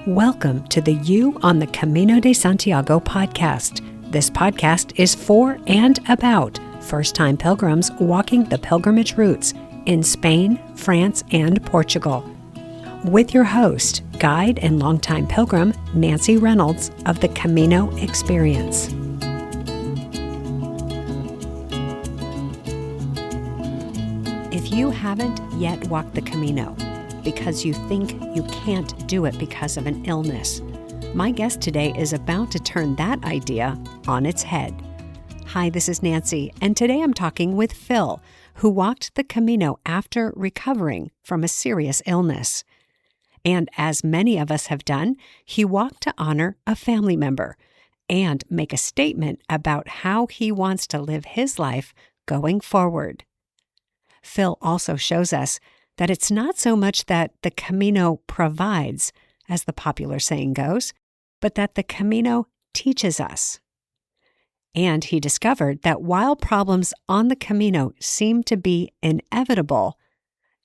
Welcome to the You on the Camino de Santiago podcast. This podcast is for and about first-time pilgrims walking the pilgrimage routes in Spain, France, and Portugal. With your host, guide and longtime pilgrim, Nancy Reynolds of the Camino Experience. If you haven't yet walked the Camino, because you think you can't do it because of an illness, my guest today is about to turn that idea on its head. Hi, this is Nancy, and today I'm talking with Phil, who walked the Camino after recovering from a serious illness. And as many of us have done, he walked to honor a family member and make a statement about how he wants to live his life going forward. Phil also shows us that it's not so much that the Camino provides, as the popular saying goes, but that the Camino teaches us. And he discovered that while problems on the Camino seem to be inevitable,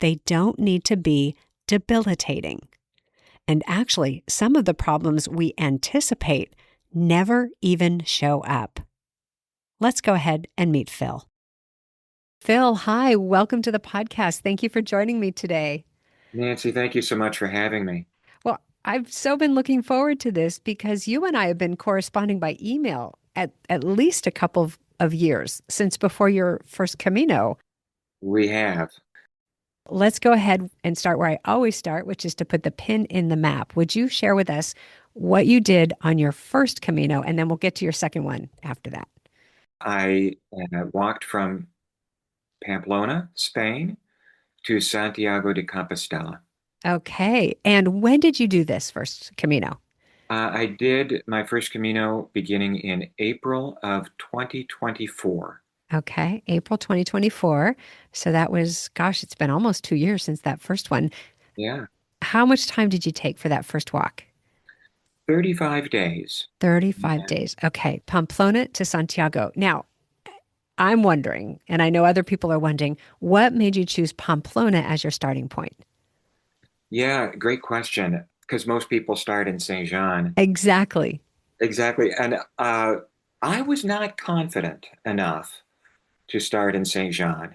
they don't need to be debilitating. And actually, some of the problems we anticipate never even show up. Let's go ahead and meet Phil. Phil, hi. Welcome to the podcast. Thank you for joining me today. Nancy, thank you so much for having me. Well, I've so been looking forward to this because you and I have been corresponding by email at least a couple of years since before your first Camino. We have. Let's go ahead and start where I always start, which is to put the pin in the map. Would you share with us what you did on your first Camino, and then we'll get to your second one after that? I walked from Pamplona, Spain, to Santiago de Compostela. Okay. And when did you do this first Camino? I did my first Camino beginning in April of 2024. Okay, April 2024. So that was, gosh, it's been almost 2 years since that first one. Yeah. How much time did you take for that first walk? 35 days. 35 days. Okay, Pamplona to Santiago. Now, I'm wondering, and I know other people are wondering, what made you choose Pamplona as your starting point? Yeah, great question, because most people start in Saint Jean. Exactly. Exactly. And I was not confident enough to start in Saint Jean.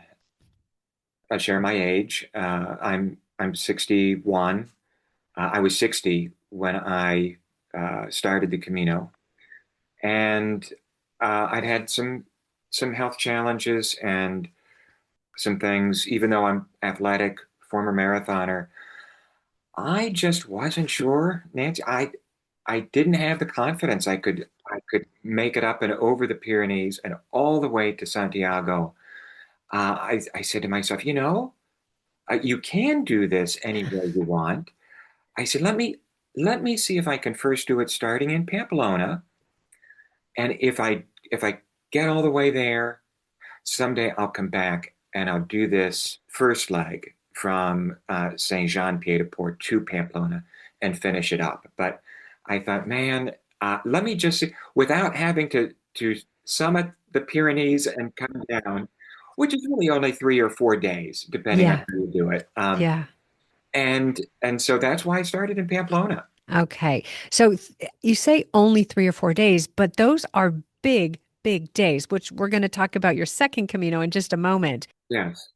I share my age. I'm 61. I was 60 when I started the Camino, and I'd had some health challenges and some things. Even though I'm athletic, former marathoner, I just wasn't sure, Nancy. I didn't have the confidence I could make it up and over the Pyrenees and all the way to Santiago. I said to myself, you can do this any way you want. I said, let me see if I can first do it starting in Pamplona, and if I get all the way there, someday I'll come back and I'll do this first leg from Saint Jean Pied de Port to Pamplona and finish it up. But I thought, man, let me just see, without having to summit the Pyrenees and come down, which is really only 3 or 4 days, depending on how you do it. Yeah. And so that's why I started in Pamplona. Okay. So you say only 3 or 4 days, but those are big, big days, which we're going to talk about your second Camino in just a moment. Yes.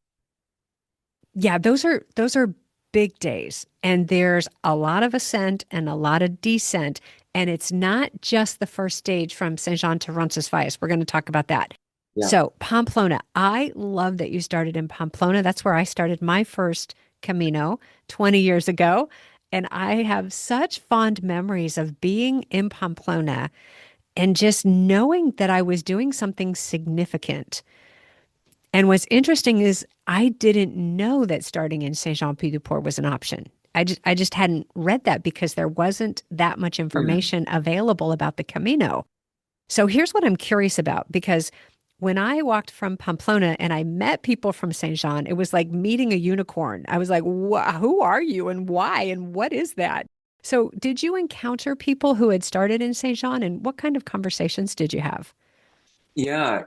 Yeah, those are big days. And there's a lot of ascent and a lot of descent. And it's not just the first stage from Saint Jean to Roncesvalles. We're going to talk about that. Yeah. So Pamplona, I love that you started in Pamplona. That's where I started my first Camino 20 years ago. And I have such fond memories of being in Pamplona and just knowing that I was doing something significant. And what's interesting is I didn't know that starting in Saint-Jean-Pied-de-Port was an option. I just hadn't read that because there wasn't that much information available about the Camino. So here's what I'm curious about, because when I walked from Pamplona and I met people from Saint Jean, it was like meeting a unicorn. I was like, who are you and why and what is that? So did you encounter people who had started in Saint Jean, and what kind of conversations did you have? Yeah,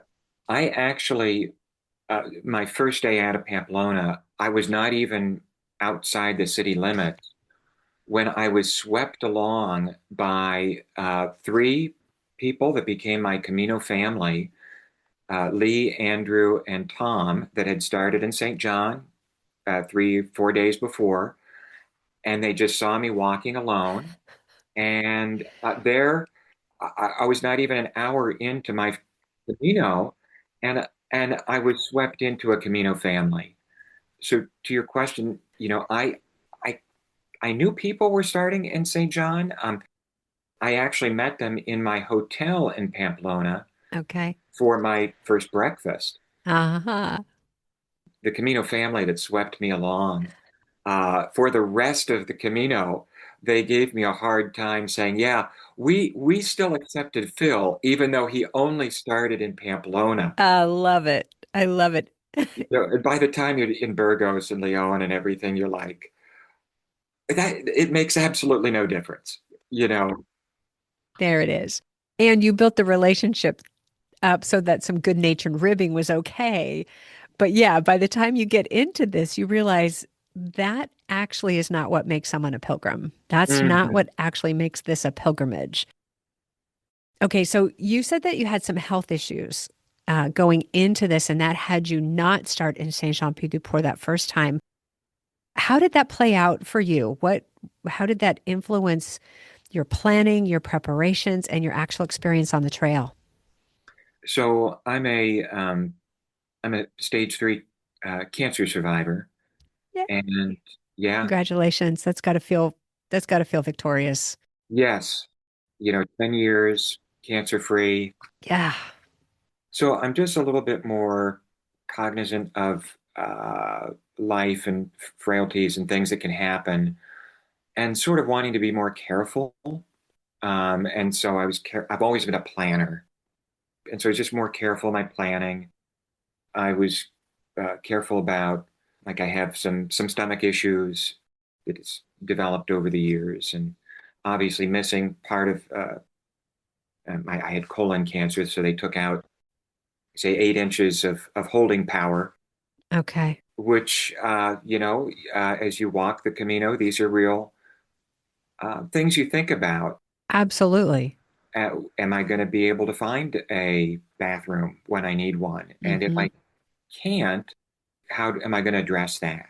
I actually, my first day out of Pamplona, I was not even outside the city limits when I was swept along by three people that became my Camino family, Lee, Andrew, and Tom, that had started in St. John 3, 4 days before. And they just saw me walking alone. And there, I was not even an hour into my Camino, and I was swept into a Camino family. So to your question, I I knew people were starting in St. John. I actually met them in my hotel in Pamplona Okay. for my first breakfast. Uh-huh. The Camino family that swept me along. For the rest of the Camino, they gave me a hard time saying, "Yeah, we still accepted Phil, even though he only started in Pamplona." I love it. I love it. By the time you're in Burgos and Leon and everything, you're like, that it makes absolutely no difference, you know. There it is. And you built the relationship up so that some good-natured ribbing was okay. But yeah, by the time you get into this, you realize that actually is not what makes someone a pilgrim. That's not Mhm. what actually makes this a pilgrimage. Okay, so you said that you had some health issues going into this, and that had you not start in Saint Jean Pied du Port that first time. How did that play out for you? How did that influence your planning, your preparations, and your actual experience on the trail? So I'm a stage 3 cancer survivor, Yeah. and yeah, Congratulations. That's got to feel victorious. yes, 10 years cancer free. Yeah. So I'm just a little bit more cognizant of life and frailties and things that can happen, and sort of wanting to be more careful. And so I've always been a planner, and so I was just more careful in my planning. I was careful about, like, I have some stomach issues that it's developed over the years, and obviously missing part of I had colon cancer, so they took out, say, 8 inches of holding power, Okay. which, as you walk the Camino, these are real things you think about. Absolutely. Am I going to be able to find a bathroom when I need one? And if Hmm. I can't, how am I going to address that?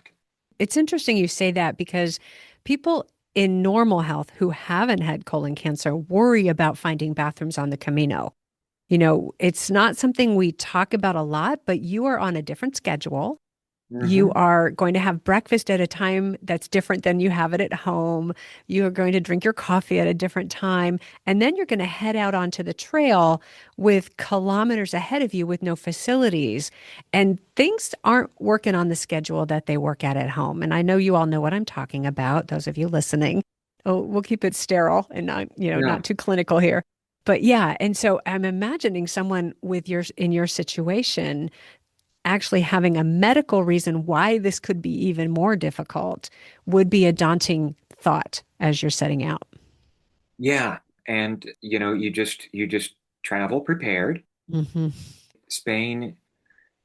It's interesting you say that because people in normal health who haven't had colon cancer worry about finding bathrooms on the Camino. It's not something we talk about a lot, but you are on a different schedule. You Hmm. are going to have breakfast at a time that's different than you have it at home. You are going to drink your coffee at a different time. And then you're going to head out onto the trail with kilometers ahead of you with no facilities. And things aren't working on the schedule that they work at home. And I know you all know what I'm talking about, those of you listening. Oh, we'll keep it sterile and not Yeah. too clinical here. But yeah, and so I'm imagining someone in your situation actually having a medical reason why this could be even more difficult would be a daunting thought as you're setting out. Yeah. And you just travel prepared. Hmm. Spain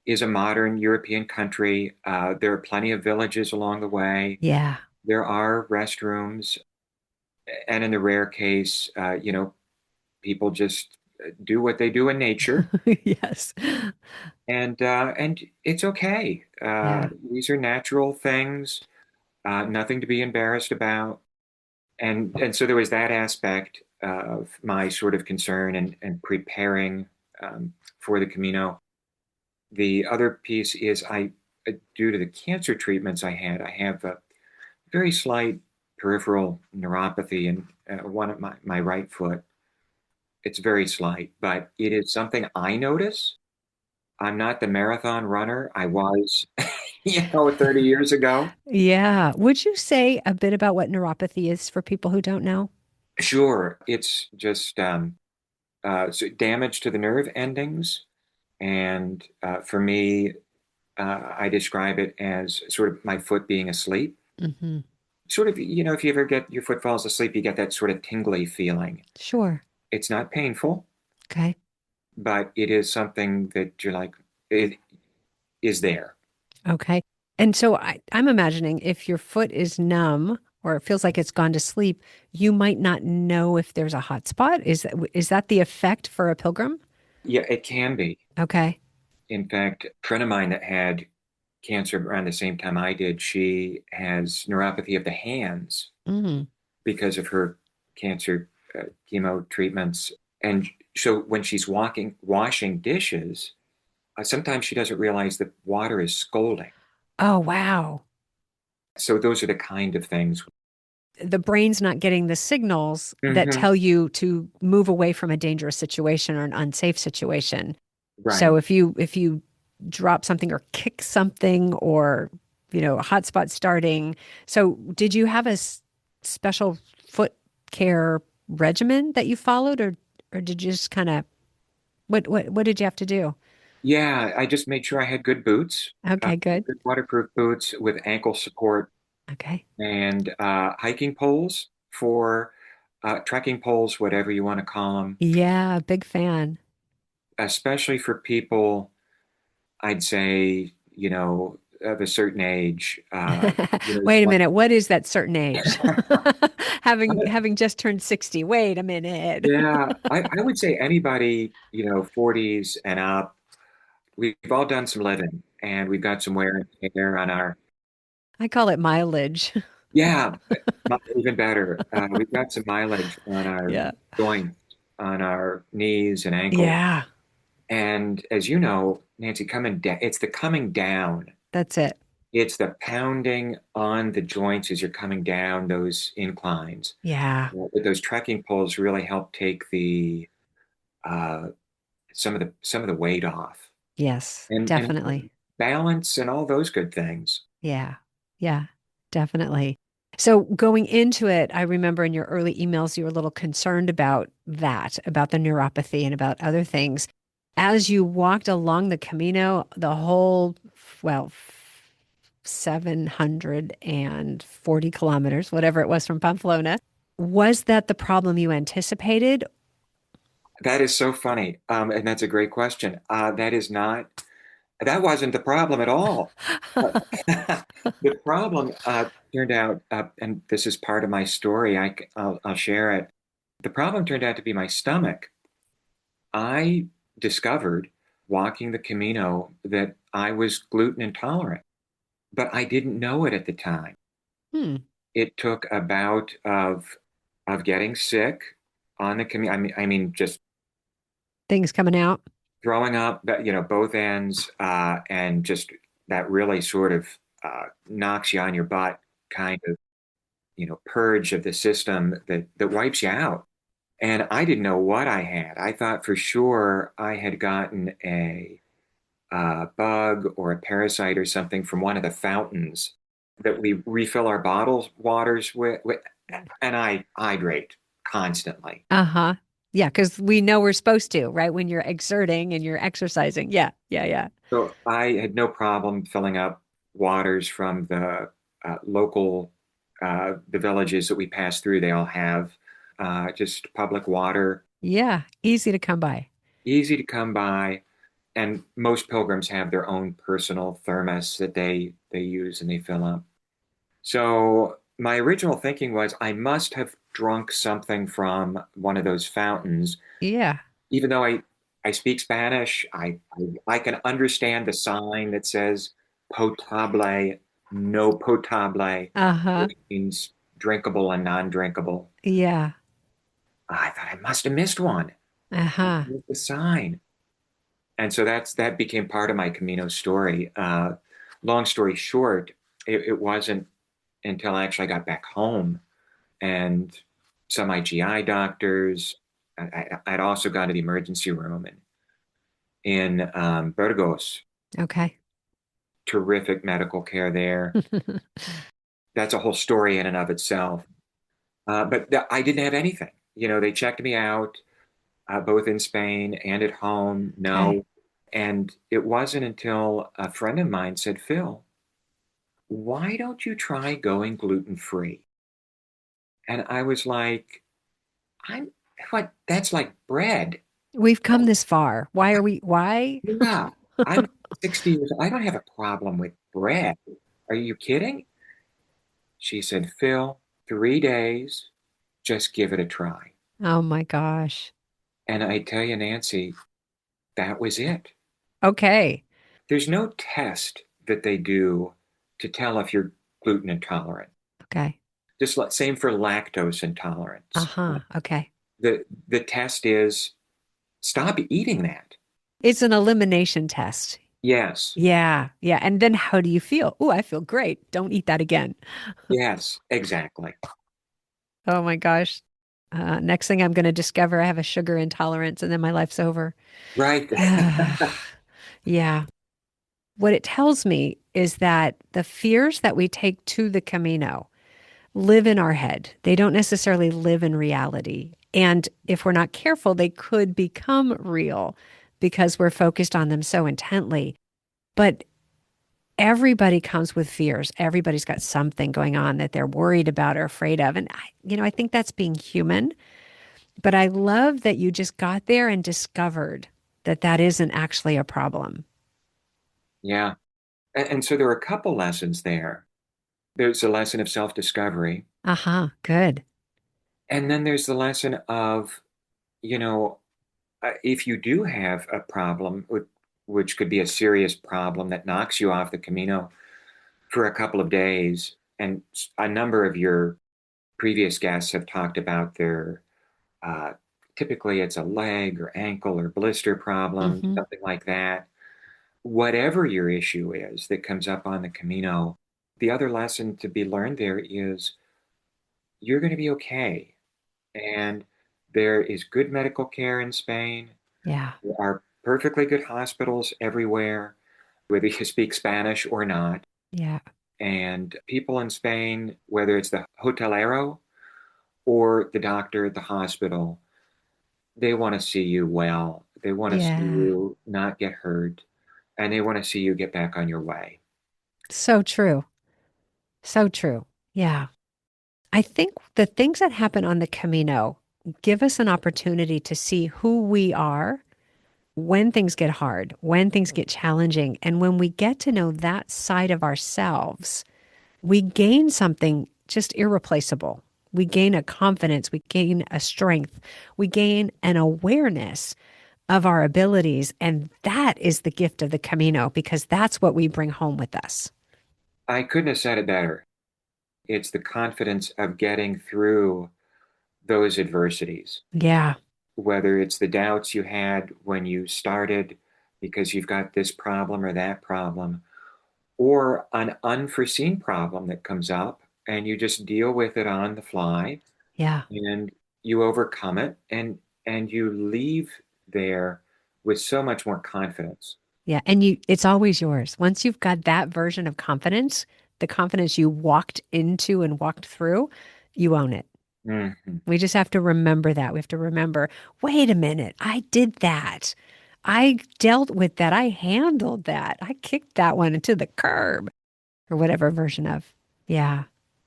is a modern European country. There are plenty of villages along the way. Yeah. There are restrooms, and in the rare case, people just do what they do in nature, Yes. and it's okay. Yeah. These are natural things, nothing to be embarrassed about. And so there was that aspect of my sort of concern and preparing for the Camino. The other piece is due to the cancer treatments I have a very slight peripheral neuropathy in one of my right foot. It's very slight, but it is something I notice. I'm not the marathon runner I was, 30 years ago. Yeah. Would you say a bit about what neuropathy is for people who don't know? Sure, it's just so damage to the nerve endings. And for me, I describe it as sort of my foot being asleep. Hmm. Sort of, if you ever get your foot falls asleep, you get that sort of tingly feeling. Sure. It's not painful, Okay. but it is something that you're like, it is there. Okay. And so I'm imagining if your foot is numb or it feels like it's gone to sleep, you might not know if there's a hot spot. Is that the effect for a pilgrim? Yeah, it can be. Okay. In fact, a friend of mine that had cancer around the same time I did, she has neuropathy of the hands Mm. because of her cancer chemo treatments. And so when she's washing dishes, sometimes she doesn't realize that water is scalding. Oh, wow. So those are the kind of things. The brain's not getting the signals that Hmm. tell you to move away from a dangerous situation or an unsafe situation. So Right. if you drop something or kick something or a hot spot starting. So did you have a special foot care regimen that you followed, or did you just kind of what did you have to do? Yeah, I just made sure I had good boots, Okay, good. good waterproof boots with ankle support Okay. and hiking poles for trekking poles, whatever you want to call them, Yeah, big fan. especially for people, I'd say, of a certain age. Wait a Like, minute. What is that certain age? Having just turned 60. Wait a minute. yeah, I would say anybody, 40s and up, we've all done some living and we've got some wear and tear on our, I call it mileage. yeah, even better. We've got some mileage on our Yeah. joints, on our knees and ankles. Yeah, And as you know, Nancy, coming down, it's the coming down. that's it. It's the pounding on the joints as you're coming down those inclines. Yeah. But those trekking poles really help take the uh, some of the weight off Yes, and definitely. balance and all those good things. Yeah. Yeah, definitely. So going into it, I remember in your early emails, you were a little concerned about that, about the neuropathy and about other things. As you walked along the Camino, the whole, well, 740 kilometers, whatever it was from Pamplona, was that the problem you anticipated? That is so funny, and that's a great question. That wasn't the problem at all. The problem turned out, and this is part of my story. I'll share it. The problem turned out to be my stomach. I discovered walking the Camino that I was gluten intolerant, but I didn't know it at the time. Hmm. It took a bout of getting sick on the Camino. I mean, just Things coming out. throwing up, both ends, and just that really sort of knocks you on your butt kind of, purge of the system that wipes you out. And I didn't know what I had. I thought for sure I had gotten a bug or a parasite or something from one of the fountains that we refill our bottles waters with, and I hydrate constantly. Uh-huh. Yeah, because we know we're supposed to, right? When you're exerting and you're exercising. Yeah, yeah, yeah. So I had no problem filling up waters from the villages that we pass through. They all have just public water, Yeah, easy to come by. easy to come by. And most pilgrims have their own personal thermos that they use and they fill up. So my original thinking was I must have drunk something from one of those fountains. Yeah. Even though I speak Spanish, I can understand the sign that says potable, no potable, Uh-huh. which means drinkable and non-drinkable. Yeah. I thought I must have missed one. Uh-huh. Missed the sign. And so that became part of my Camino story. Long story short, it wasn't until I actually got back home and saw my GI doctors. I'd also gone to the emergency room in Burgos. Okay. Terrific medical care there. That's a whole story in and of itself. But I didn't have anything. They checked me out, both in Spain and at home. Okay. No. And it wasn't until a friend of mine said, Phil, why don't you try going gluten free? And I was like, I'm what? That's like bread. We've come this far. Why? Yeah, I'm 60 years old. I don't have a problem with bread. Are you kidding? She said, Phil, 3 days, just give it a try. Oh my gosh. And I tell you, Nancy, that was it. Okay. There's no test that they do to tell if you're gluten intolerant. Okay. Just same for lactose intolerance. Uh-huh. Okay. The test is stop eating that. It's an elimination test. Yes, Yeah. Yeah. And then how do you feel? Oh, I feel great. Don't eat that again. yes, exactly. Oh my gosh. Next thing I'm going to discover, I have a sugar intolerance and then my life's over. Right. Yeah. What it tells me is that the fears that we take to the Camino live in our head. They don't necessarily live in reality. And if we're not careful, they could become real because we're focused on them so intently. But everybody comes with fears. Everybody's got something going on that they're worried about or afraid of. And I think that's being human. But I love that you just got there and discovered that that isn't actually a problem. Yeah. And so there are a couple lessons there. There's a lesson of self-discovery, Uh-huh. Good. and then there's the lesson of, you know, if you do have a problem, which could be a serious problem that knocks you off the Camino for a couple of days, and a number of your previous guests have talked about their uh, typically it's a leg or ankle or blister problem, Hmm. something like that. Whatever your issue is that comes up on the Camino, the other lesson to be learned there is you're going to be okay. And there is good medical care in Spain. Yeah. There are perfectly good hospitals everywhere, whether you speak Spanish or not. Yeah. And people in Spain, whether it's the hotelero or the doctor at the hospital, they want to see you well. They want to see Yeah. you not get hurt, and they want to see you get back on your way. So true. So true. Yeah. I think the things that happen on the Camino give us an opportunity to see who we are when things get hard, when things get challenging. And when we get to know that side of ourselves, we gain something just irreplaceable. We gain a confidence, we gain a strength, we gain an awareness of our abilities. And that is the gift of the Camino because that's what we bring home with us. I couldn't have said it better. It's the confidence of getting through those adversities, Yeah. whether it's the doubts you had when you started because you've got this problem or that problem, or an unforeseen problem that comes up and you just deal with it on the fly Yeah. and you overcome it and you leave there with so much more confidence. Yeah. And it's always yours. Once you've got that version of confidence, the confidence you walked into and walked through, you own it. Mhm. We just have to remember that. We have to remember, wait a minute, I did that. I dealt with that. I handled that. I kicked that one into the curb or whatever version of. Yeah.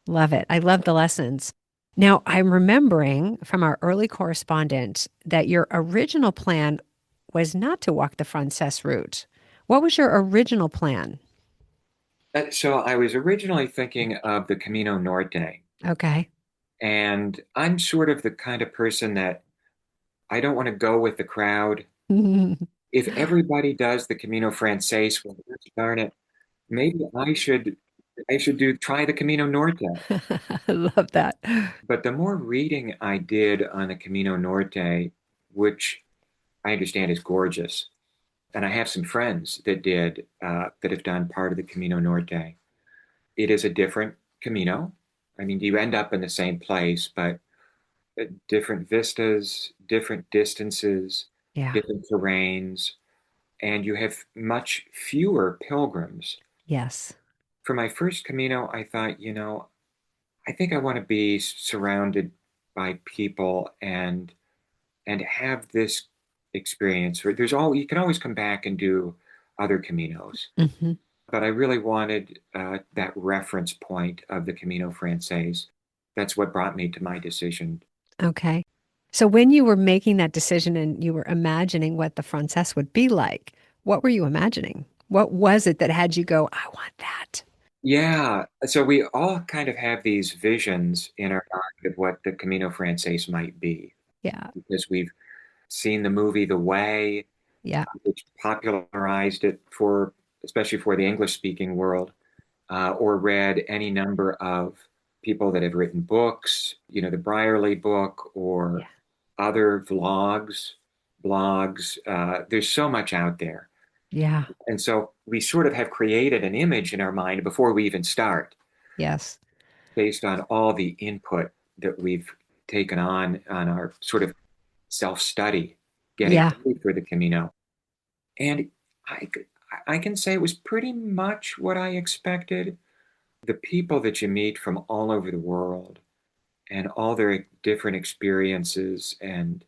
Love it. I love the lessons. Now, I'm remembering from our early correspondence that your original plan was not to walk the Frances route. What was your original plan? So I was originally thinking of the Camino Norte, Okay. and I'm sort of the kind of person that I don't want to go with the crowd. If everybody does the Camino Frances, well, gosh darn it, maybe I should do try the Camino Norte. I love that. But the more reading I did on the Camino Norte, which I understand is gorgeous, and I have some friends that have done part of the Camino Norte. It is a different Camino. I mean, you end up in the same place, but different vistas, different distances, Yeah. different terrains, and you have much fewer pilgrims. Yes. For my first Camino, I thought, I think I want to be surrounded by people and have this experience. Where there's all you can always come back and do other Caminos, Hmm. but I really wanted that reference point of the Camino Frances. That's what brought me to my decision. Okay. So when you were making that decision and you were imagining what the Frances would be like, what were you imagining? What was it that had you go, I want that? Yeah, so we all kind of have these visions in our mind of what the Camino Frances might be Yeah. because we've seen the movie The Way, Yeah. which popularized it for, especially for the English-speaking world, or read any number of people that have written books, the Brierley book or Yeah. other blogs. There's so much out there. Yeah. And so we sort of have created an image in our mind before we even start, Yes. based on all the input that we've taken on our sort of self-study, getting Yeah. ready for the Camino. And I, I can say it was pretty much what I expected. The people that you meet from all over the world and all their different experiences and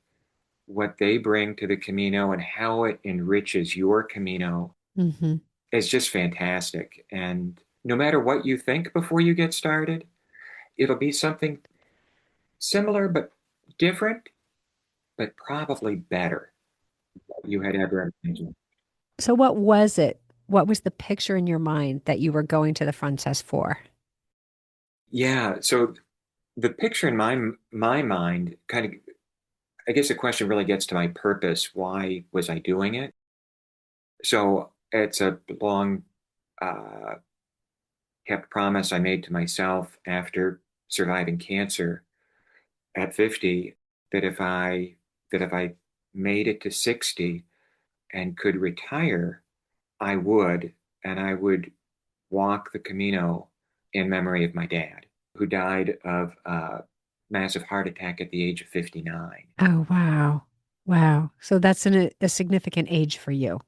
what they bring to the Camino and how it enriches your Camino Hmm. is just fantastic. And no matter what you think before you get started, it'll be something similar but different, but probably better than you had ever imagined. So what was it? What was the picture in your mind that you were going to the Frances for? Yeah, so the picture in my mind kind of, I guess the question really gets to my purpose. Why was I doing it? So it's a long uh, kept promise I made to myself after surviving cancer at 50 that if I made it to 60 and could retire, I would, and I would walk the Camino in memory of my dad, who died of a massive heart attack at the age of 59. Oh, wow. Wow. So that's a significant age for you.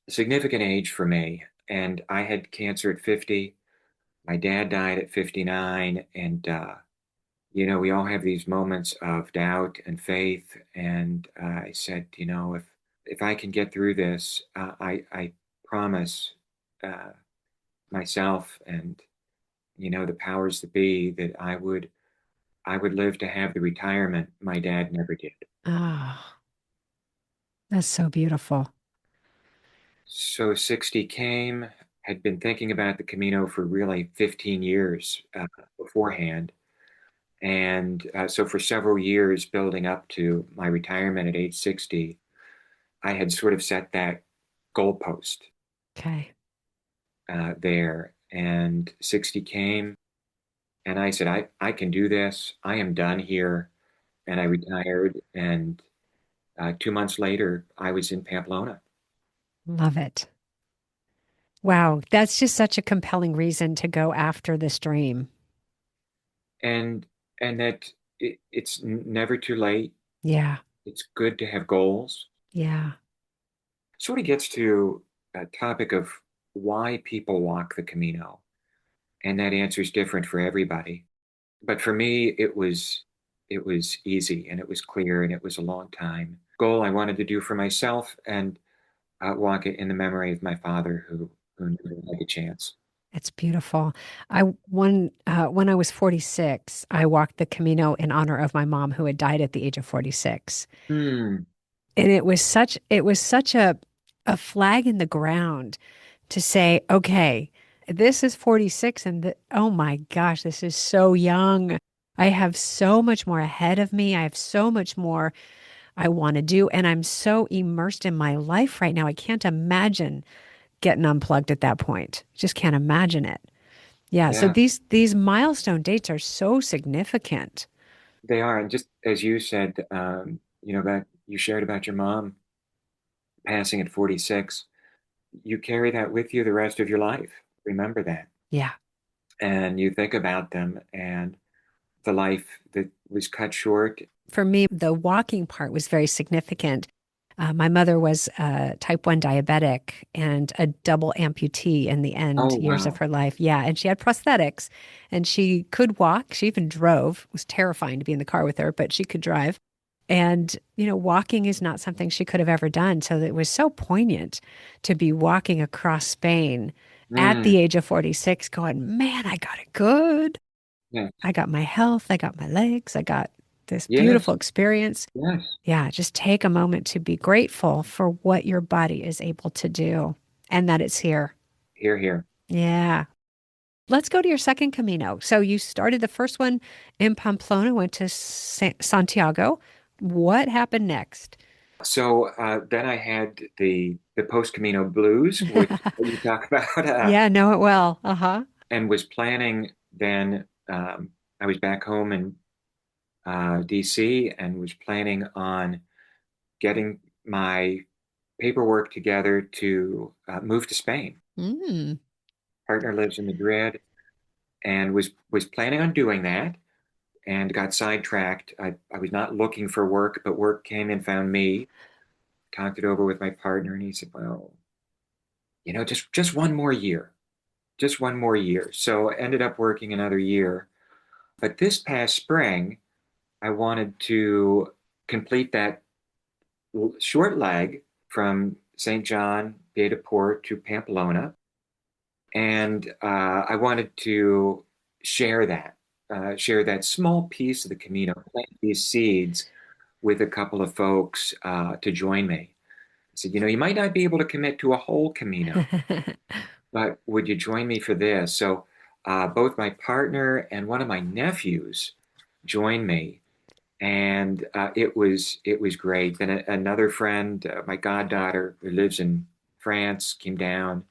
A significant age for me. And I had cancer at 50. My dad died at 59. And, we all have these moments of doubt and faith. And I said, if I can get through this, I promise uh, myself and, the powers that be that I would live to have the retirement my dad never did. Oh, that's so beautiful. So 60 came, had been thinking about the Camino for really 15 years beforehand. And so for several years building up to my retirement at age 60, I had sort of set that goalpost Okay. there. And 60 came, and I said, I can do this. I am done here. And I retired. And 2 months later, I was in Pamplona. Love it. Wow. That's just such a compelling reason to go after this dream. And that it's never too late. Yeah. It's good to have goals. Yeah. Sort of gets to a topic of why people walk the Camino, and that answer is different for everybody. But for me, it was easy and it was clear and it was a long time goal I wanted to do for myself and walk it in the memory of my father who never had a chance. It's beautiful. When I was 46, I walked the Camino in honor of my mom who had died at the age of 46. Hmm. And it was such a flag in the ground to say, okay, this is 46 and oh my gosh, this is so young. I have so much more ahead of me. I have so much more I want to do. And I'm so immersed in my life right now. I can't imagine getting unplugged at that point. Just can't imagine it. Yeah. So Yeah, these milestone dates are so significant. they are. And just as you said, that you shared about your mom passing at 46, you carry that with you the rest of your life. Remember that. Yeah. And you think about them and the life that was cut short. For me, the walking part was very significant. My mother was type 1 diabetic and a double amputee in the Oh, end years of wow. her life. Yeah. And she had prosthetics and she could walk. She even drove. It was terrifying to be in the car with her, but she could drive. And, walking is not something she could have ever done. So it was so poignant to be walking across Spain at Mm, the age of 46, going, man, I got it good. yes, I got my health, I got my legs, I got this yes, beautiful experience. yes. Yeah, just take a moment to be grateful for what your body is able to do and that it's here. Here, here. Yeah. let's go to your second Camino. So you started the first one in Pamplona, went to Santiago. What happened next? So then I had the post Camino blues, which you talk about, Yeah, know it well. Uh-huh. and was planning then. I was back home in DC and was planning on getting my paperwork together to move to Spain. Mm. Partner lives in Madrid and was planning on doing that and got sidetracked. I was not looking for work, but work came and found me. Talked it over with my partner, and he said, "Well, just one more year, just one more year." So I ended up working another year. But this past spring, I wanted to complete that short leg from St. John de Port to Pamplona, and I wanted to share share that small piece of the Camino, plant these seeds with a couple of folks to join me. I said, you might not be able to commit to a whole Camino, but would you join me for this? So both my partner and one of my nephews joined me, and it was great. Then another friend, my goddaughter, who lives in France, came down,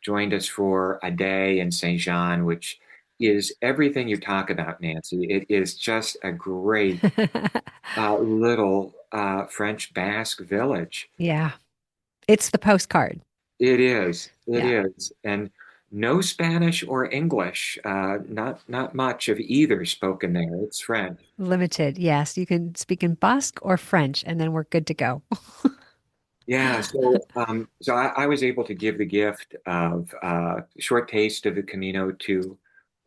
joined us for a day in Saint Jean, which is everything you talk about, Nancy. It is just a great little French Basque village. Yeah, it's the postcard. It is. It Yeah, is. And no Spanish or English. Not much of either spoken there. It's French. limited. Yes, you can speak in Basque or French, and then we're good to go. Yeah. So I was able to give the gift of a short taste of the Camino to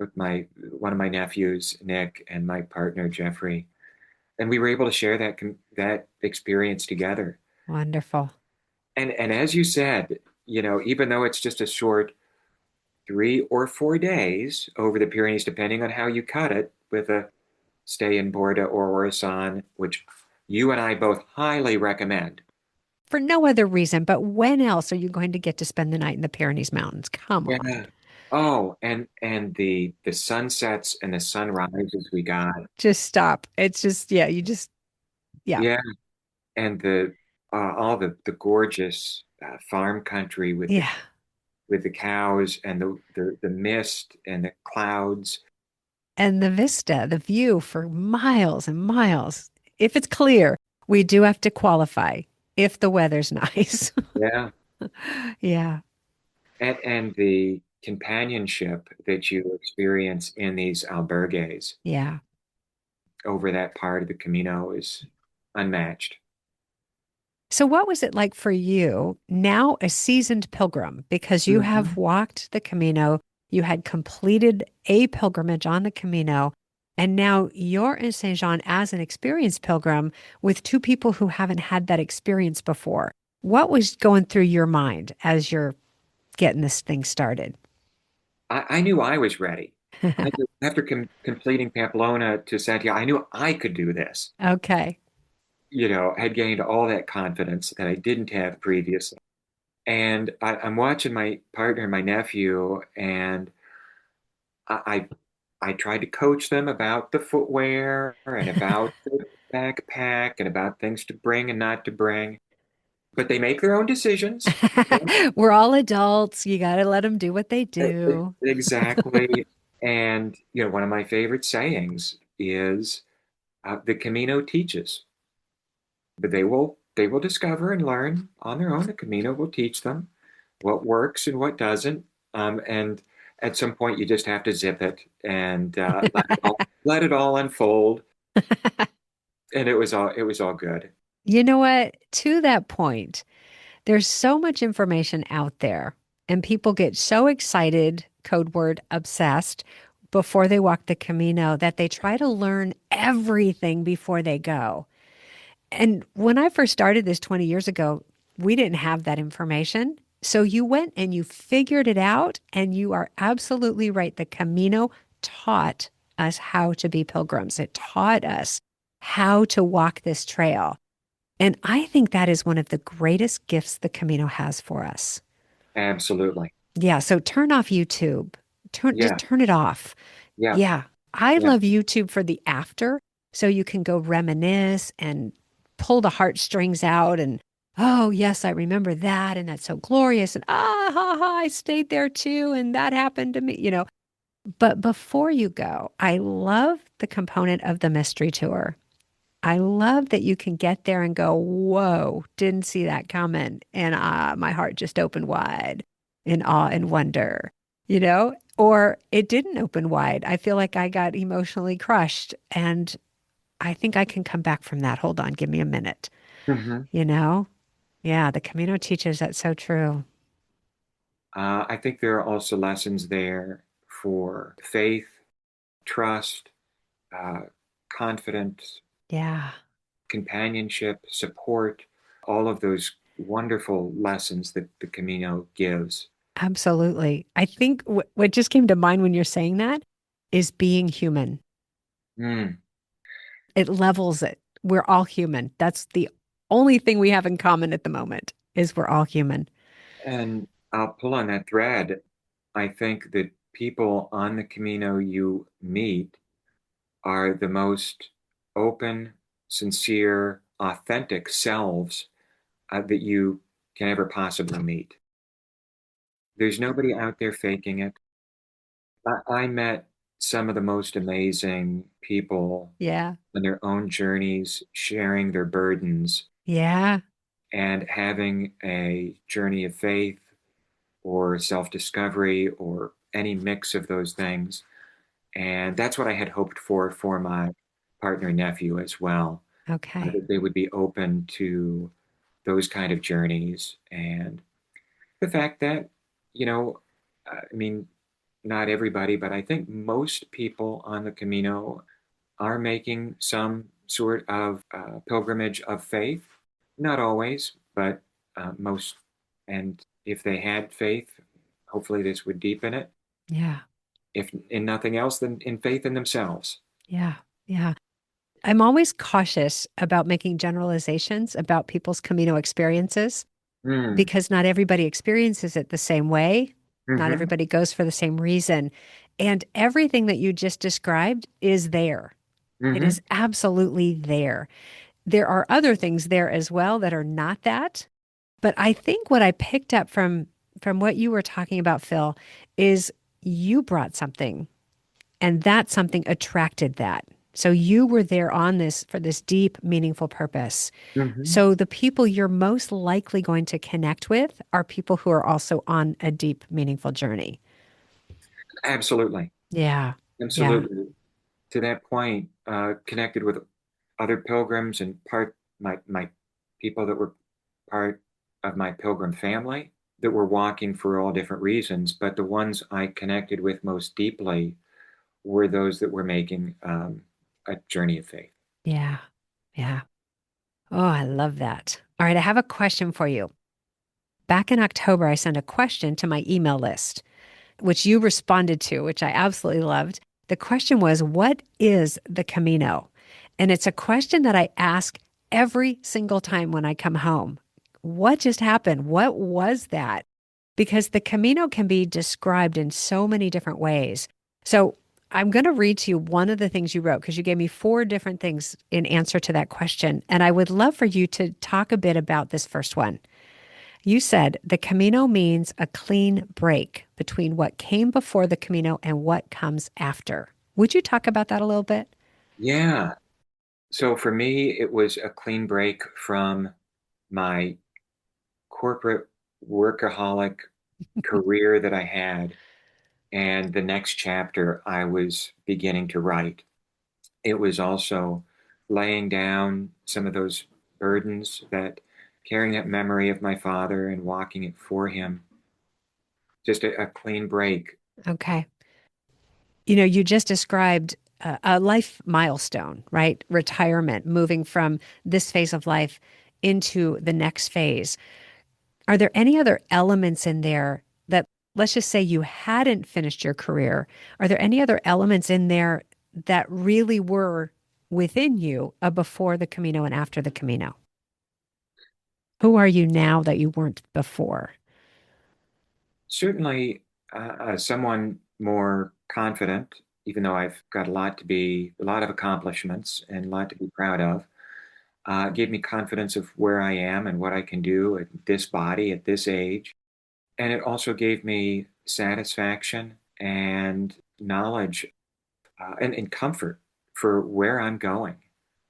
with my one of my nephews, Nick, and my partner, Jeffrey, and we were able to share that experience together. Wonderful. And as you said, even though it's just a short 3 or 4 days over the Pyrenees, depending on how you cut it, with a stay in Bordeaux or Orison, which you and I both highly recommend. For no other reason, but when else are you going to get to spend the night in the Pyrenees Mountains? Come on. Yeah. Oh, and the sunsets and the sunrises we got. Just stop. It's just, yeah, yeah, Yeah, and the all the gorgeous farm country yeah. with the cows and the mist and the clouds. And the vista, the view for miles and miles. If it's clear, we do have to qualify if the weather's nice. Yeah, Yeah, and the companionship that you experience in these albergues yeah. over that part of the Camino is unmatched. So, what was it like for you, now a seasoned pilgrim, because you have Mhm. walked the Camino, you had completed a pilgrimage on the Camino, and now you're in Saint Jean as an experienced pilgrim with two people who haven't had that experience before. What was going through your mind as you're getting this thing started? I knew I was ready. After completing Pamplona to Santiago, I knew I could do this. Okay. Had gained all that confidence that I didn't have previously. And I'm watching my partner, my nephew, and I, I tried to coach them about the footwear and about the backpack and about things to bring and not to bring. But they make their own decisions. We're all adults. You got to let them do what they do. Exactly. And one of my favorite sayings is the Camino teaches, but they will discover and learn on their own. The Camino will teach them what works and what doesn't. And at some point, you just have to zip it and let it all unfold. And it was all good. You know what? To that point, there's so much information out there, and people get so excited, code word obsessed, before they walk the Camino that they try to learn everything before they go. And when I first started this 20 years ago, we didn't have that information. So you went and you figured it out, and you are absolutely right. The Camino taught us how to be pilgrims, it taught us how to walk this trail. And I think that is one of the greatest gifts the Camino has for us. Absolutely. Yeah. So turn off YouTube. just Yeah. turn it off. Yeah. Yeah. I Yeah. love YouTube for the after. So you can go reminisce and pull the heartstrings out and, oh, yes, I remember that. And that's so glorious. And ha, ha, I stayed there too. And that happened to me. But before you go, I love the component of the mystery tour. I love that you can get there and go, whoa, didn't see that coming. And my heart just opened wide in awe and wonder, or it didn't open wide. I feel like I got emotionally crushed. And I think I can come back from that. Hold on, give me a minute. Hmm. You know? Yeah, the Camino teaches that's so true. I think there are also lessons there for faith, trust, uh, confidence, Yeah, companionship, support, all of those wonderful lessons that the Camino gives. absolutely. I think what just came to mind when you're saying that is being human. Mm. It levels it. We're all human. That's the only thing we have in common at the moment is we're all human. And I'll pull on that thread. I think that people on the Camino you meet are the most open, sincere, authentic selves that you can ever possibly meet. There's nobody out there faking it. I met some of the most amazing people Yeah. on their own journeys, sharing their burdens Yeah. and having a journey of faith or self discovery or any mix of those things. And that's what I had hoped for my partner nephew as well, Okay. that they would be open to those kind of journeys. And the fact that, you know, I mean, not everybody, but I think most people on the Camino are making some sort of pilgrimage of faith. Not always, but most. And if they had faith, hopefully this would deepen it. Yeah. If in nothing else, then in faith in themselves. Yeah. Yeah. I'm always cautious about making generalizations about people's Camino experiences Mm. because not everybody experiences it the same way. Not Hmm. everybody goes for the same reason. And everything that you just described is there. It Hmm. is absolutely there. There are other things there as well that are not that. But I think what I picked up from what you were talking about, Phil, is you brought something and that something attracted that. So you were there on this for this deep, meaningful purpose. Hmm. So the people you're most likely going to connect with are people who are also on a deep, meaningful journey. Absolutely. Yeah. Yeah. Absolutely. To that point, connected with other pilgrims and my people that were part of my pilgrim family that were walking for all different reasons, but the ones I connected with most deeply were those that were making a journey of faith. Yeah. Yeah. Oh, I love that. All right. I have a question for you. Back in October, I sent a question to my email list, which you responded to, which I absolutely loved. The question was, what is the Camino? And it's a question that I ask every single time when I come home. What just happened? What was that? Because the Camino can be described in so many different ways. So I'm going to read to you one of the things you wrote because you gave me four different things in answer to that question. And I would love for you to talk a bit about this first one. You said the Camino means a clean break between what came before the Camino and what comes after. Would you talk about that a little bit? Yeah. So for me, it was a clean break from my corporate workaholic career that I had and the next chapter I was beginning to write. It was also laying down some of those burdens that carrying that memory of my father and walking it for him, just a clean break. Okay. You just described a life milestone, right? Retirement, moving from this phase of life into the next phase. Are there any other elements in there that, let's just say you hadn't finished your career? Are there any other elements in there that really were within you before the Camino and after the Camino? Who are you now that you weren't before? Certainly, someone more confident, even though I've got a lot of accomplishments and a lot to be proud of. Gave me confidence of where I am and what I can do at this body, at this age. And it also gave me satisfaction and knowledge and comfort for where I'm going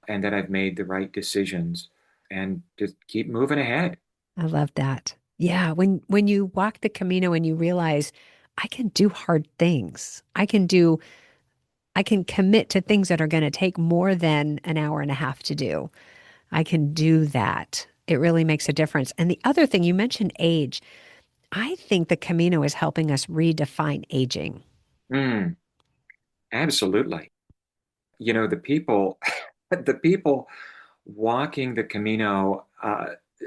and that I've made the right decisions and just keep moving ahead. I love that. Yeah, when you walk the Camino and you realize I can do hard things. I can commit to things that are going to take more than an hour and a half to do. I can do that. It really makes a difference. And the other thing you mentioned age. I think the Camino is helping us redefine aging. Mm, absolutely. You know, the people, the people walking the Camino,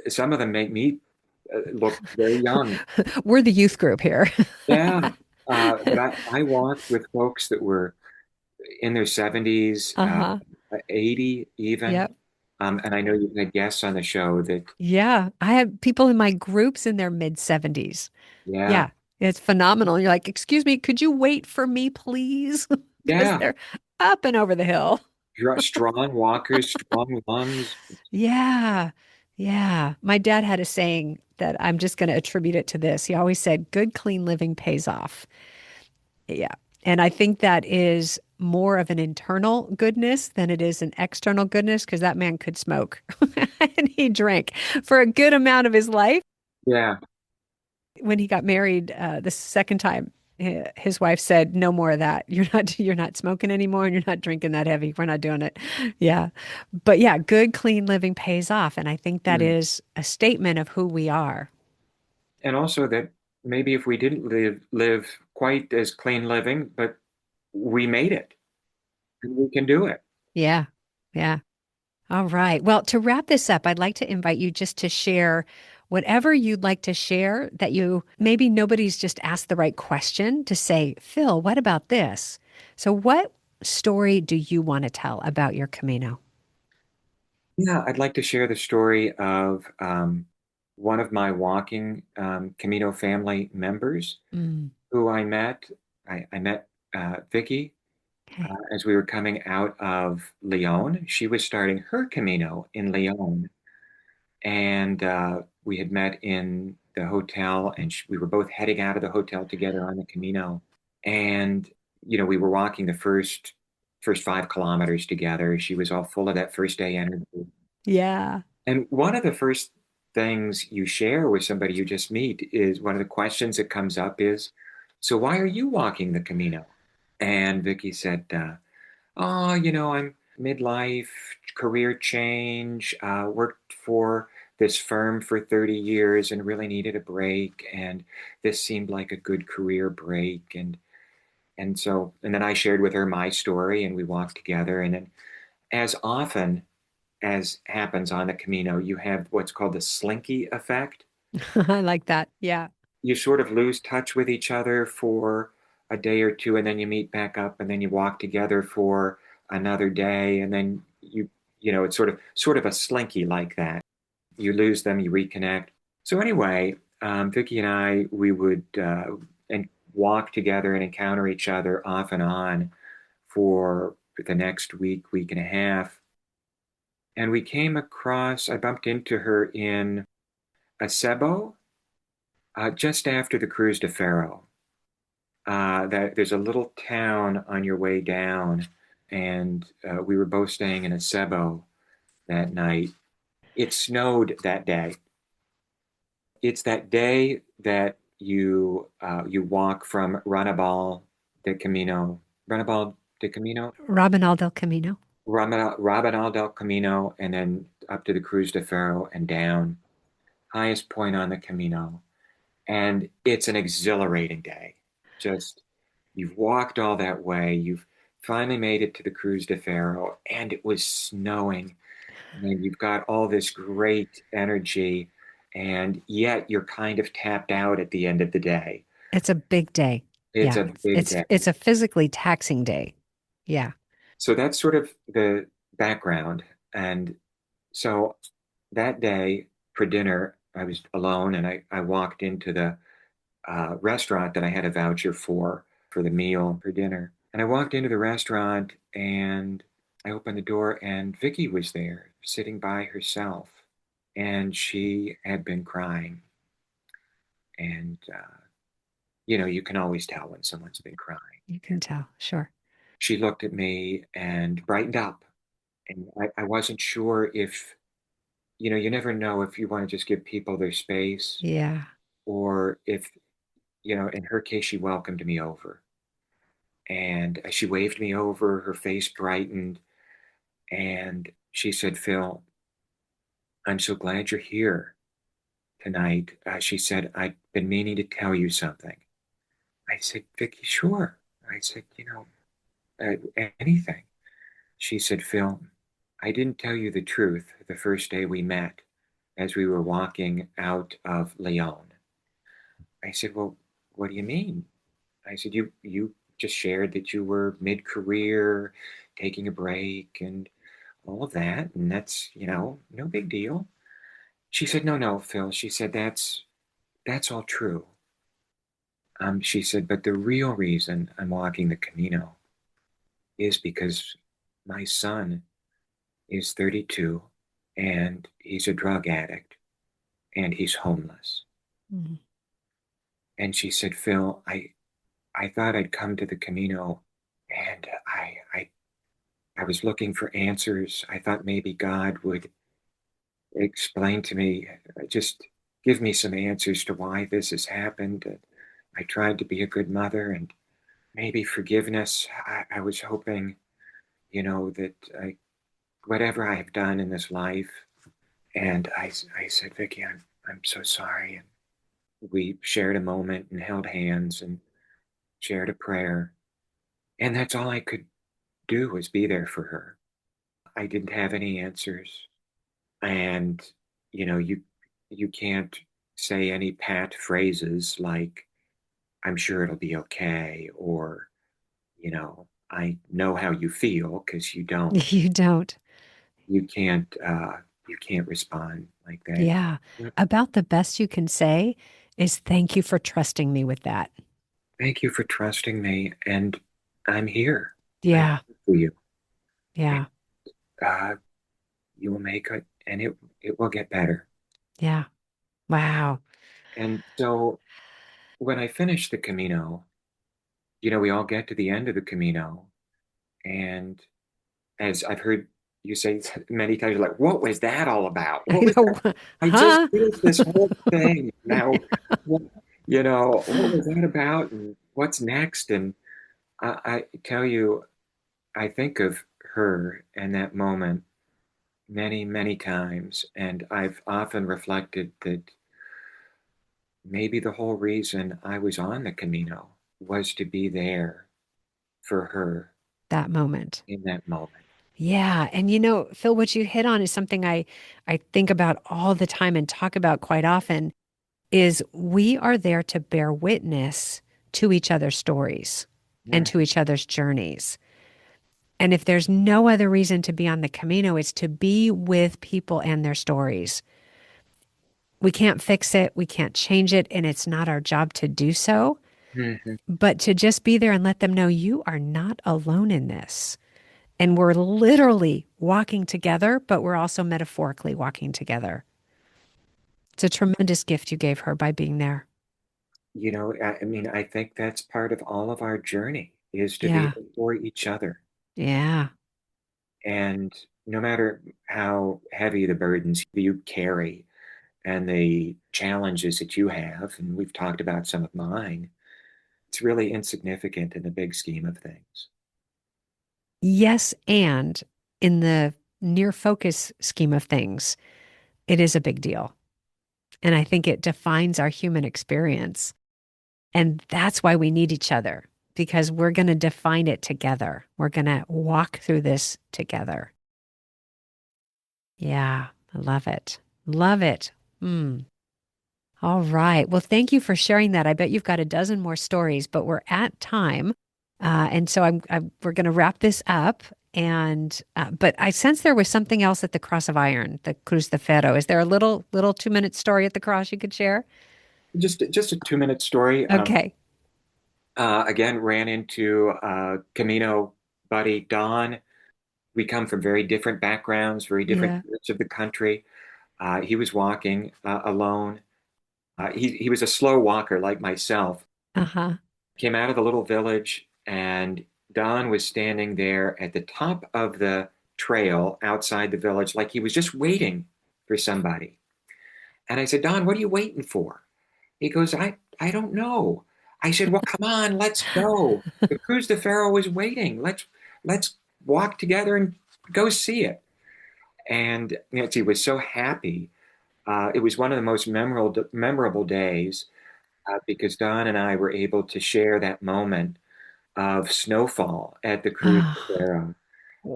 some of them make me look very young. We're the youth group here. Yeah. But I walked with folks that were in their 70s, Uh-huh. 80 even. Yep. And I know you've had guests on the show that, Yeah. I have people in my groups in their mid 70s. yeah, Yeah. It's phenomenal. And you're like, excuse me, could you wait for me, please? Because yeah, they're up and over the hill. strong walkers, strong lungs. Yeah. Yeah. My dad had a saying that I'm just going to attribute it to this. He always said, good, clean living pays off. Yeah. And I think that is more of an internal goodness than it is an external goodness because that man could smoke and he drank for a good amount of his life. Yeah, When he got married the second time, his wife said, "No more of that. You're not smoking anymore, and you're not drinking that heavy. We're not doing it." Yeah, but yeah, good, clean living pays off, and I think that mm. is a statement of who we are. And also that maybe if we didn't live quite as clean living, but we made it and we can do it. Yeah, yeah. All right. Well, to wrap this up, I'd like to invite you just to share whatever you'd like to share that you maybe nobody's just asked the right question to say, Phil, what about this? So, what story do you want to tell about your Camino? Yeah, I'd like to share the story of one of my walking Camino family members Mm, who I met. I met Vicky okay. as we were coming out of Lyon. She was starting her Camino in Lyon, and we had met in the hotel, and we were both heading out of the hotel together on the Camino. And we were walking the first 5 kilometers together. She was all full of that first day energy. Yeah. And one of the first things you share with somebody you just meet is one of the questions that comes up is, "So why are you walking the Camino?" And Vicky said, "Oh, I'm midlife, career change, worked for this firm for 30 years and really needed a break. And this seemed like a good career break. And then I shared with her my story and we walked together. And then as often as happens on the Camino, you have what's called the slinky effect. I like that. Yeah. You sort of lose touch with each other for a day or two, and then you meet back up, and then you walk together for another day, and then it's sort of a slinky like that. You lose them, you reconnect. So anyway, Vicky and I, we would and walk together and encounter each other off and on for the next week and a half. And we came across, I bumped into her in Acebo, just after the Cruz de Ferro. That there's a little town on your way down, and we were both staying in Acebo that night. It snowed that day. It's that day that you walk from Ranabal de Camino, Robinal del Camino. Rabanal del Camino, and then up to the Cruz de Ferro and down, highest point on the Camino. And it's an exhilarating day. Just you've walked all that way, you've finally made it to the Cruz de Ferro, and it was snowing, and you've got all this great energy, and yet you're kind of tapped out at the end of the day. It's a big day. It's Yeah. a big day. It's a physically taxing day. Yeah. So that's sort of the background. And so that day for dinner, I was alone and I walked into the restaurant that I had a voucher for. for the meal for dinner. And I walked into the restaurant and I opened the door and Vicky was there sitting by herself. And she had been crying. And, you can always tell when someone's been crying. You And can tell. Sure. she looked at me and brightened up. And I wasn't sure if, you never know if you want to just give people their space Yeah. or if, in her case, she welcomed me over. And she waved me over, her face brightened, and she said, Phil, I'm so glad you're here tonight. She said, I've been meaning to tell you something. I said, Vicky, sure. I said, anything. She said, Phil, I didn't tell you the truth the first day we met as we were walking out of Leon. I said, well, what do you mean? I said, you just shared that you were mid-career, taking a break and all of that, and that's, no big deal. She said, no, no, Phil. She said, that's all true. She said, but the real reason I'm walking the Camino is because my son is 32 and he's a drug addict and he's homeless. Mhm. And she said, Phil, I thought I'd come to the Camino and I was looking for answers. I thought maybe God would explain to me, just give me some answers to why this has happened. I tried to be a good mother and maybe forgiveness. I was hoping, that whatever I have done in this life. And I said, Vicky, I'm so sorry. And we shared a moment and held hands and shared a prayer. And that's all I could do was be there for her. I didn't have any answers. And, you can't say any pat phrases like, I'm sure it'll be okay, or, I know how you feel because you don't. You don't. You can't you can't respond like that. Yeah. Yep. About the best you can say is thank you for trusting me with that. Thank you for trusting me, and I'm here. I'm Yeah. here for you. And, Yeah. uh, you will make it, and it will get better. Yeah. Wow. And so when I finish the Camino, we all get to the end of the Camino, and as I've heard you say many times, you're like, what was that all about? I What was that? know. I just Huh? finished this whole thing. Now, what, what was that about? And what's next? And I tell you, I think of her and that moment many, many times. And I've often reflected that maybe the whole reason I was on the Camino was to be there for her That moment. in that moment. Yeah. And Phil, what you hit on is something I think about all the time and talk about quite often is we are there to bear witness to each other's stories and Yeah. to each other's journeys. And if there's no other reason to be on the Camino, it's to be with people and their stories. We can't fix it, we can't change it, and it's not our job to do so. Mhm. But to just be there and let them know you are not alone in this. And we're literally walking together, but we're also metaphorically walking together. It's a tremendous gift you gave her by being there. I mean, I think that's part of all of our journey is to be Yeah. there for each other. Yeah. And no matter how heavy the burdens you carry and the challenges that you have, and we've talked about some of mine, it's really insignificant in the big scheme of things. Yes. And in the near focus scheme of things, it is a big deal. And I think it defines our human experience. And that's why we need each other, because we're going to define it together. We're going to walk through this together. Yeah, I love it. Love it. Mm. All right. Well, thank you for sharing that. I bet you've got a dozen more stories, but we're at time. And so we're going to wrap this up. But I sense there was something else at the Cross of Iron, the Cruz de Ferro. Is there a little 2 minute story at the cross you could share? Just a 2 minute story. Okay. Again, ran into Camino buddy Don. We come from very different backgrounds, very different Yeah. parts of the country. He was walking alone. He was a slow walker like myself. Uh-huh. Came out of the little village, and Don was standing there at the top of the trail outside the village, like he was just waiting for somebody. And I said, Don, what are you waiting for? He goes, I don't know. I said, well, come on, let's go. The Cruz de Ferro is waiting. Let's walk together and go see it. And Nancy was so happy. It was one of the most memorable days because Don and I were able to share that moment of snowfall at the Cruz de Oh, Ferro,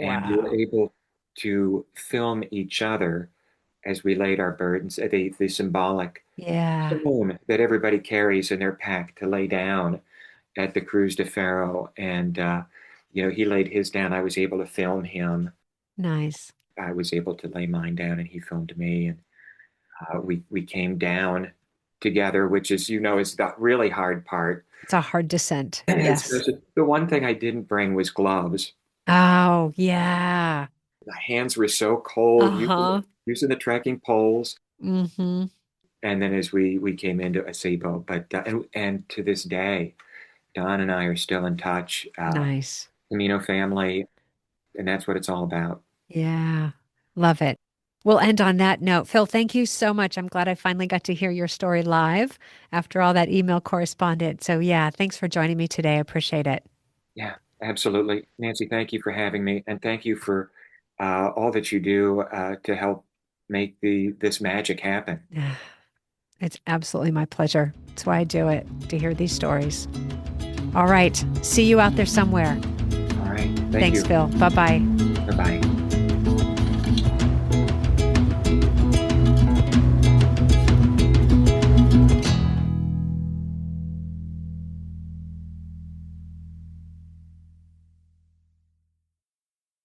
and we were wow. able to film each other as we laid our burdens, the symbolic Yeah. stone that everybody carries in their pack to lay down at the Cruz de Ferro. And, he laid his down. I was able to film him. Nice. I was able to lay mine down, and he filmed me. And we came down together, which is the really hard part. It's a hard descent. And Yes. the one thing I didn't bring was gloves. Oh, yeah. My hands were so cold Uh-huh. using the trekking poles. Mm-hmm. And then as we came into Acebo, but and to this day, Don and I are still in touch. Nice. Camino family, and that's what it's all about. Yeah. Love it. We'll end on that note. Phil, thank you so much. I'm glad I finally got to hear your story live after all that email correspondence. So, yeah, thanks for joining me today. I appreciate it. Yeah, absolutely. Nancy, thank you for having me, and thank you for all that you do to help make this magic happen. It's absolutely my pleasure. That's why I do it, to hear these stories. All right. See you out there somewhere. All right. Thank Thanks, you. Phil. Bye bye. Bye bye.